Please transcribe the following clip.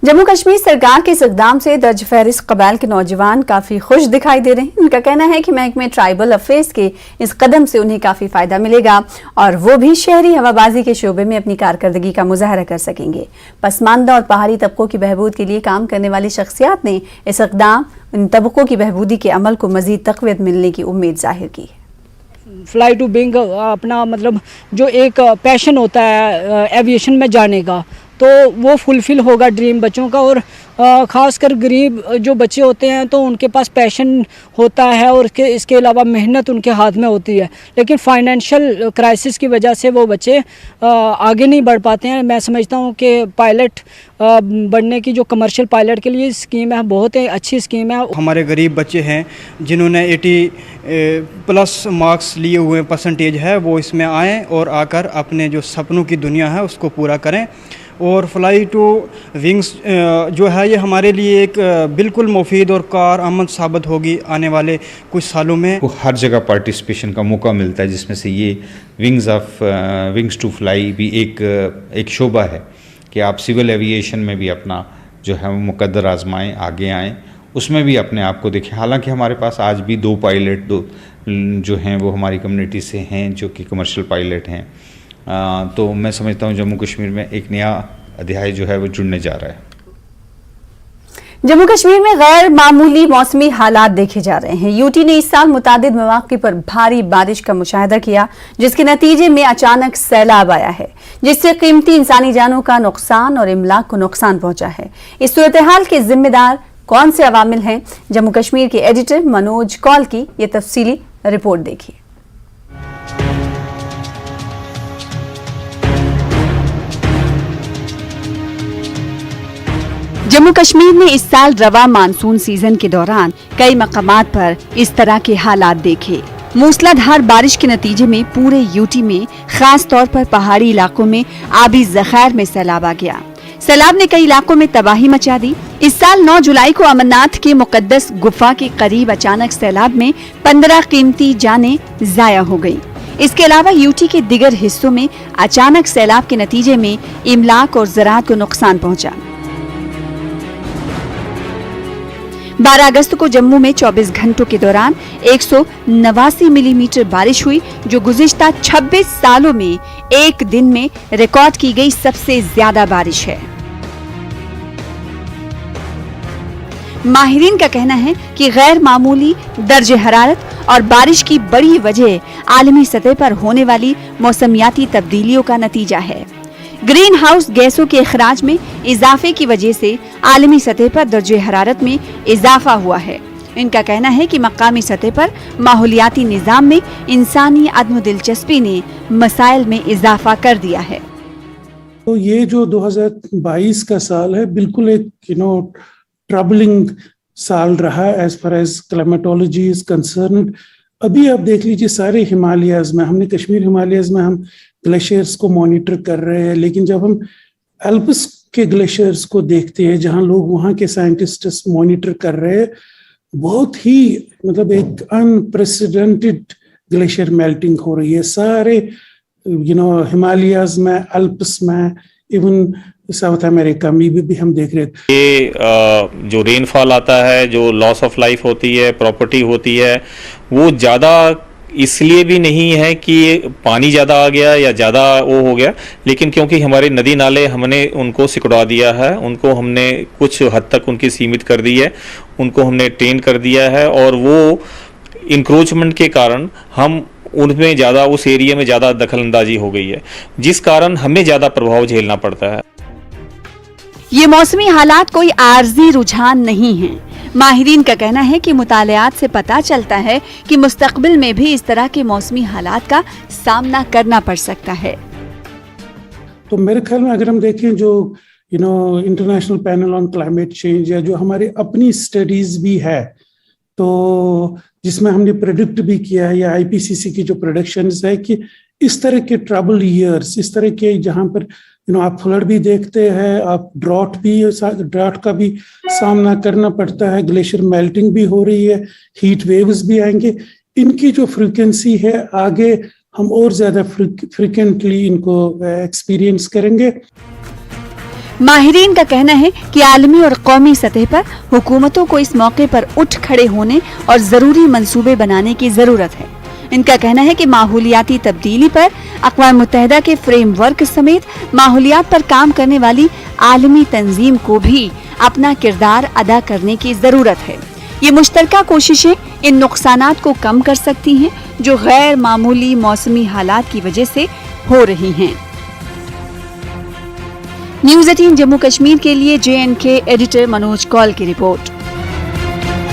जम्मू कश्मीर सरकार के इस इक़दाम से दर्ज फहरिस्त कबाइल के नौजवान काफ़ी खुश दिखाई दे रहे हैं। उनका कहना है कि महकमे ट्राइबल अफेयर्स के इस कदम से उन्हें काफ़ी फ़ायदा मिलेगा और वो भी शहरी हवाबाजी के शोबे में अपनी कारकर्दगी का मुजाहरा कर सकेंगे। पसमानदा और पहाड़ी तबकों की बहबूद के लिए काम करने वाली शख्सियात ने इस इक़दाम इन तबकों की बहबूदी के अमल को मज़ीद तक़वियत मिलने की उम्मीद ज़ाहिर की है। फ्लाई टू बिंग अपना मतलब जो एक पैशन होता है एविएशन में जाने का, तो वो फुलफ़िल होगा ड्रीम बच्चों का। और ख़ासकर गरीब जो बच्चे होते हैं तो उनके पास पैशन होता है और इसके अलावा मेहनत उनके हाथ में होती है, लेकिन फाइनेंशियल क्राइसिस की वजह से वो बच्चे आगे नहीं बढ़ पाते हैं। मैं समझता हूँ कि पायलट बनने की जो कमर्शियल पायलट के लिए स्कीम है, बहुत ही अच्छी स्कीम है। हमारे गरीब बच्चे हैं जिन्होंने 80+ मार्क्स लिए हुए परसेंटेज है, वो इसमें आएँ और आकर अपने जो सपनों की दुनिया है उसको पूरा करें। और फ्लाई टू विंग्स जो है ये हमारे लिए एक बिल्कुल मुफीद और कारआमद साबित होगी आने वाले कुछ सालों में। हर जगह पार्टिसिपेशन का मौका मिलता है, जिसमें से ये विंग्स टू फ्लाई भी एक शोबा है कि आप सिविल एविएशन में भी अपना जो है वो मुकद्दर आजमाएँ, आगे आएँ, उसमें भी अपने आप को देखें। हालांकि हमारे पास आज भी 2 पायलट जो हैं वो हमारी कम्युनिटी से हैं जो कि कमर्शियल पायलट हैं। तो मैं समझता हूँ जम्मू कश्मीर में एक नया अध्याय जो है वो जुड़ने जा रहा है। जम्मू कश्मीर में गैर मामूली मौसमी हालात देखे जा रहे हैं। यूटी ने इस साल मुतादिद मौके पर भारी बारिश का मुशाहिदा किया, जिसके नतीजे में अचानक सैलाब आया है, जिससे कीमती इंसानी जानों का नुकसान और इमलाक को नुकसान पहुंचा है। इस सूरत हाल के जिम्मेदार कौन से अवामिल हैं? जम्मू कश्मीर के एडिटर मनोज कौल की ये तफसीली रिपोर्ट देखिए। जम्मू कश्मीर ने इस साल रवा मानसून सीजन के दौरान कई मकामात पर इस तरह के हालात देखे। मूसलाधार बारिश के नतीजे में पूरे यूटी में खास तौर पर पहाड़ी इलाकों में आबी ज़ख़ायर में सैलाब आ गया। सैलाब ने कई इलाकों में तबाही मचा दी। इस साल 9 जुलाई को अमरनाथ के मुकद्दस गुफा के करीब अचानक सैलाब में 15 कीमती जानें ज़ाया हो गयी। इसके अलावा यूटी के दिगर हिस्सों में अचानक सैलाब के नतीजे में इमलाक और ज़राअत को नुकसान पहुंचा। 12 अगस्त को जम्मू में 24 घंटों के दौरान 189 मिलीमीटर बारिश हुई, जो गुज़िश्ता 26 सालों में एक दिन में रिकॉर्ड की गई सबसे ज्यादा बारिश है। माहिरीन का कहना है कि गैर मामूली दर्जे हरारत और बारिश की बड़ी वजह आलमी सतह पर होने वाली मौसमियाती तब्दीलियों का नतीजा है। ग्रीन हाउस गैसों के इखराज में इजाफे की वजह से आलमी सतह पर दर्जे हरारत में इजाफा हुआ है। इनका कहना है कि मकामी सतह पर माहौलियाती निज़ाम में इंसानी अदम दिलचस्पी ने मसाइल में इजाफा कर दिया है। तो ये जो 2022 का साल है बिल्कुल एक ट्रबलिंग साल रहा as far as climatology is concerned. अभी आप देख लीजिए सारे हिमालयाज में, हमने कश्मीर हिमालयाज में हम ग्लेशियर्स को मॉनिटर कर रहे हैं, लेकिन जब हम एल्प्स के ग्लेशियर्स को देखते हैं जहां लोग वहां के साइंटिस्ट्स मॉनिटर कर रहे हैं, बहुत ही मतलब एक अनप्रेसिडेंटेड ग्लेशियर मेल्टिंग हो रही है सारे हिमालयाज में, एल्प्स में, इवन साउथ अमेरिका में भी हम देख रहे थे। ये जो रेनफॉल आता है, जो लॉस ऑफ लाइफ होती है, प्रॉपर्टी होती है, वो ज़्यादा इसलिए भी नहीं है कि पानी ज़्यादा आ गया या ज़्यादा वो हो गया, लेकिन क्योंकि हमारे नदी नाले हमने उनको सिकुड़ा दिया है, उनको हमने कुछ हद तक उनकी सीमित कर दी है, उनको हमने ट्रेन कर दिया है, और वो इंक्रोचमेंट के कारण हम उनमें ज़्यादा उस एरिया में ज़्यादा दखलंदाजी हो गई है, जिस कारण हमें ज़्यादा प्रभाव झेलना पड़ता है। ये मौसमी हालात कोई आर्जी रुझान नहीं है। माहिरीन का कहना है कि मुतालियात से पता चलता है कि मुस्तकबिल में भी इस तरह के मौसमी हालात का सामना करना पड़ सकता है। तो मेरे ख्याल में अगर हम देखें जो international panel on climate change या जो हमारे अपनी स्टडीज भी है, तो जिसमें हमने प्रेडिक्ट भी किया है, या IPCC की जो प्रेडिक्शंस है कि इस तरह के ट्रबल ईयर्स, इस तरह के जहां पर आप फ्लड भी देखते हैं, आप ड्राउट का भी सामना करना पड़ता है, ग्लेशियर मेल्टिंग भी हो रही है, हीट वेव्स भी आएंगे, इनकी जो फ्रीक्वेंसी है आगे हम और ज्यादा फ्रीक्वेंटली इनको एक्सपीरियंस करेंगे। माहिरीन का कहना है कि आलमी और कौमी सतह पर हुकूमतों को इस मौके पर उठ खड़े होने और जरूरी मंसूबे बनाने की जरूरत है। इनका कहना है कि माहौलियाती तब्दीली पर अक़वाम मुत्तहिदा के फ्रेमवर्क समेत माहौलियात पर काम करने वाली आलमी तंजीम को भी अपना किरदार अदा करने की जरूरत है। ये मुश्तरका कोशिशें इन नुकसानात को कम कर सकती हैं जो गैर मामूली मौसमी हालात की वजह से हो रही हैं। न्यूज़ 18 जम्मू कश्मीर के लिए JNK एडिटर मनोज कौल की रिपोर्ट।